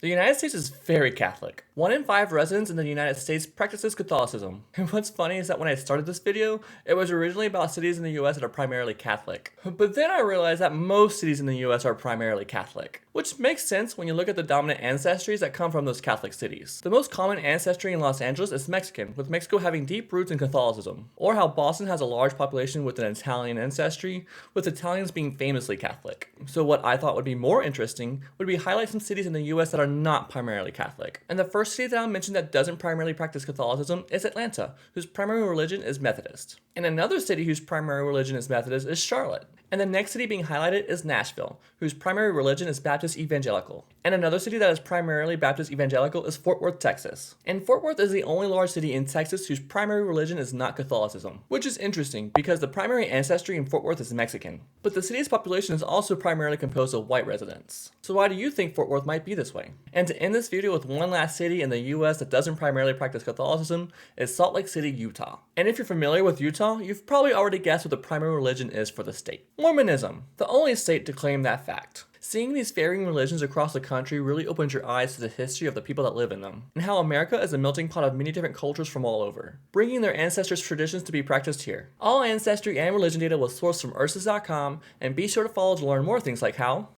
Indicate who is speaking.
Speaker 1: The United States is very Catholic. 1 in 5 residents in the United States practices Catholicism. And what's funny is that when I started this video, it was originally about cities in the US that are primarily Catholic. But then I realized that most cities in the US are primarily Catholic. Which makes sense when you look at the dominant ancestries that come from those Catholic cities. The most common ancestry in Los Angeles is Mexican, with Mexico having deep roots in Catholicism. Or how Boston has a large population with an Italian ancestry, with Italians being famously Catholic. So what I thought would be more interesting would be highlight some cities in the US that are not primarily Catholic. And the first city that I'll mention that doesn't primarily practice Catholicism is Atlanta, whose primary religion is Methodist. And another city whose primary religion is Methodist is Charlotte. And the next city being highlighted is Nashville, whose primary religion is Baptist Evangelical. And another city that is primarily Baptist Evangelical is Fort Worth, Texas. And Fort Worth is the only large city in Texas whose primary religion is not Catholicism, which is interesting because the primary ancestry in Fort Worth is Mexican. But the city's population is also primarily composed of white residents. So why do you think Fort Worth might be this way? And to end this video with one last city in the US that doesn't primarily practice Catholicism is Salt Lake City, Utah. And if you're familiar with Utah, you've probably already guessed what the primary religion is for the state. Mormonism, the only state to claim that fact. Seeing these varying religions across the country really opens your eyes to the history of the people that live in them, and how America is a melting pot of many different cultures from all over, bringing their ancestors' traditions to be practiced here. All ancestry and religion data was sourced from Ursus.com, and be sure to follow to learn more things like how